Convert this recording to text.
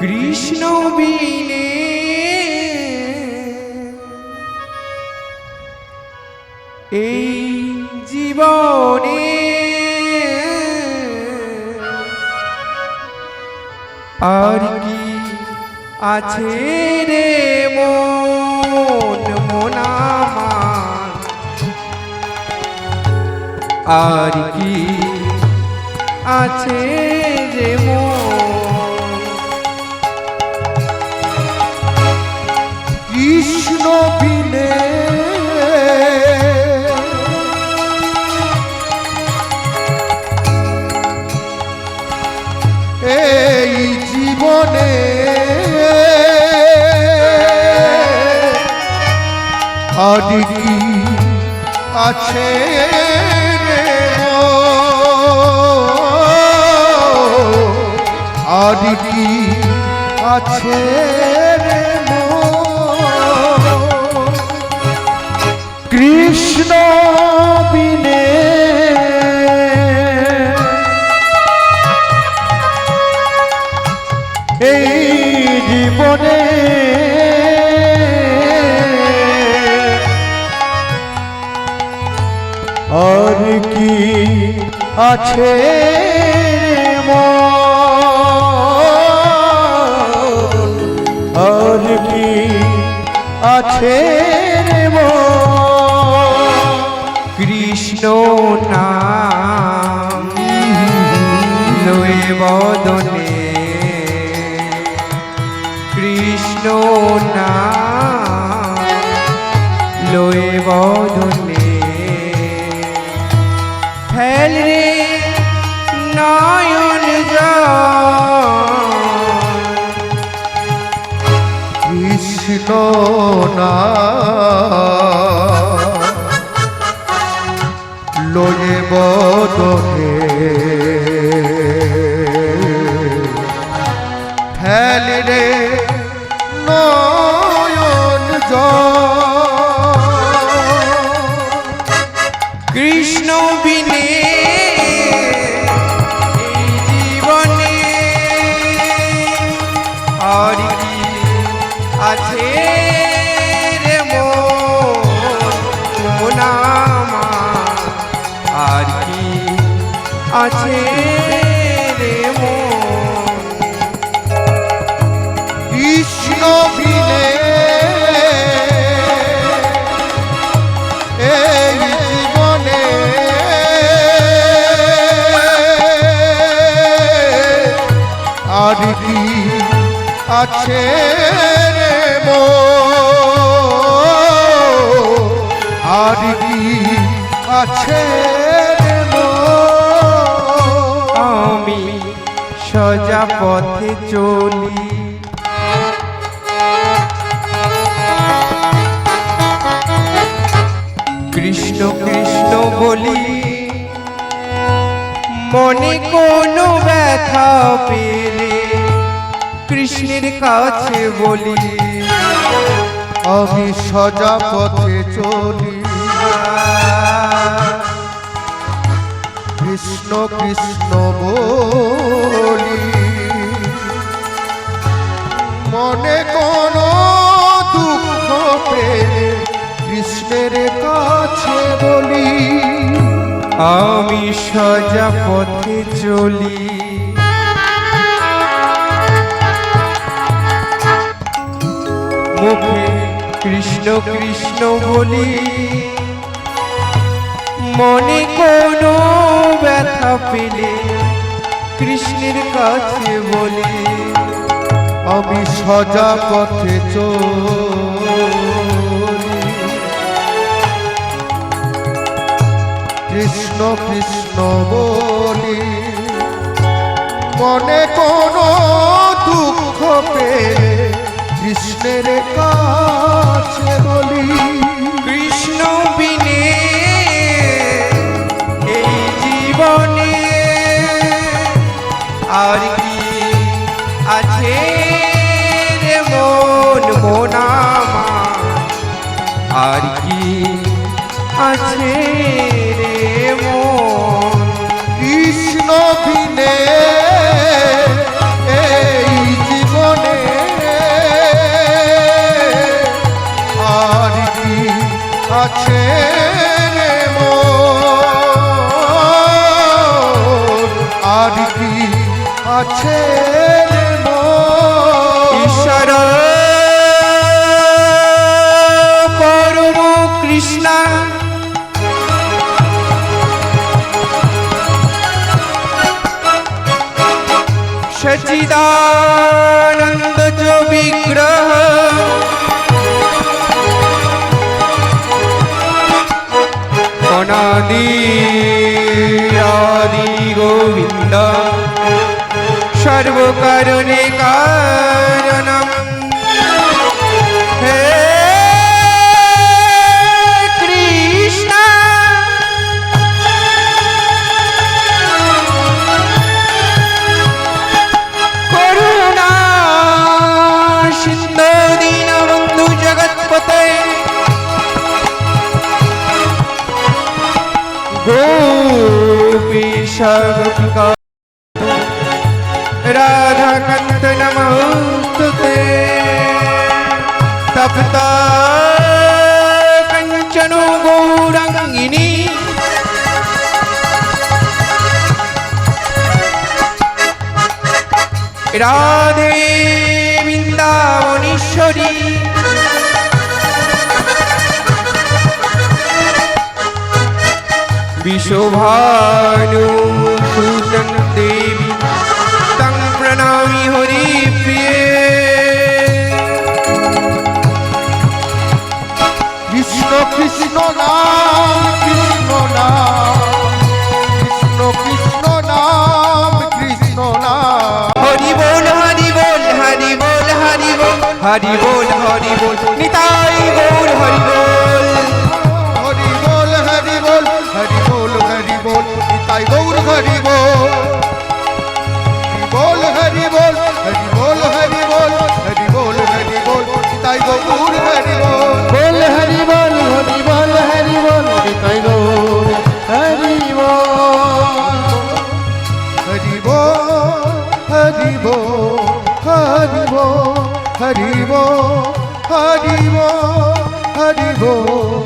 কৃষ্ণ বিনে এই জীবনে আর কি আছে রে মন মন আমার, আর কি আছে রে মন। কৃষ্ণ বিনে এই জীবনে আর কি আছে রে মন, আর কি আছে রে মন। কৃষ্ণ বিনে এই জীবনে আর কি আছে মন, আর কি আছে মন। কৃষ্ণ নাম লয়ে বদনে, কৃষ্ণ নাম লয়ে বদনে, ফেল রে নয়ন জল। কৃষ্ণ নাম লয়ে বদনে, ফেল রে নয়ন জল। কৃষ্ণ বিনে এই জীবনে আর কি আছে রে মন মন আমার, আর কি আছে রে মন। কৃষ্ণ বিনে এই জীবনে আর কি আছে রে মন, আর কি আছে রে মন। আমি সোজা পথে চলি, কৃষ্ণ কৃষ্ণ বলি, মনে কোনো ব্যথা পেলে কৃষ্ণের কাছে বলি। আমি সোজা পথে চলি, কৃষ্ণ কৃষ্ণ বলি, মনে কোনো দুঃখ পেলে কৃষ্ণের কাছে বলি। আমি সোজা পথে চলি, মুখে কৃষ্ণ কৃষ্ণ বলি, মনে কোনো ব্যথা পেলে কৃষ্ণের কাছে বলি। আমি সোজা পথে চলি, কৃষ্ণ কৃষ্ণ বলি, মনে কোনো দুঃখ পেলে কৃষ্ণের কাছে বলি। কৃষ্ণ বিনে এই জীবনে আর কি আছে রে মন মন আমার, আর কি আছে রে মন। কৃষ্ণ বিনে এই জীবন सच्चिदानंद जो विग्रह अनादि आदि गोविंद सर्व कारणे कारणम हे कृष्ण करुणा सिंधु दीनबंधु जगत्पते गोपीश गोपिका राधा कांत नमोस्तुते तप्ता कंचन गौरंगिनी राधे वृंदावनेश्वरी विशोभानु सुतन देवी तं प्रणामि हरि प्रिये কৃষ্ণ কৃষ্ণ নাম কৃষ্ণ নাম কৃষ্ণ কৃষ্ণ নাম কৃষ্ণ নাম हरि बोल हरि बोल हरि बोल हरि बोल हरि बोल हरि बोल निताई गौर हरि बोल হরি বল হরি বল হরি বল হরি বল নিতাই গৌর হরি বল বল হরি বল হরি বল হরি বল হরি বল হরি বল নিতাই গৌর হরি বল बोल हरि बोल हरि बोल हरि बोल निताई गौर हरि बोल হরি বল হরি বল হরি বল হরি বল হরি বল হরি বল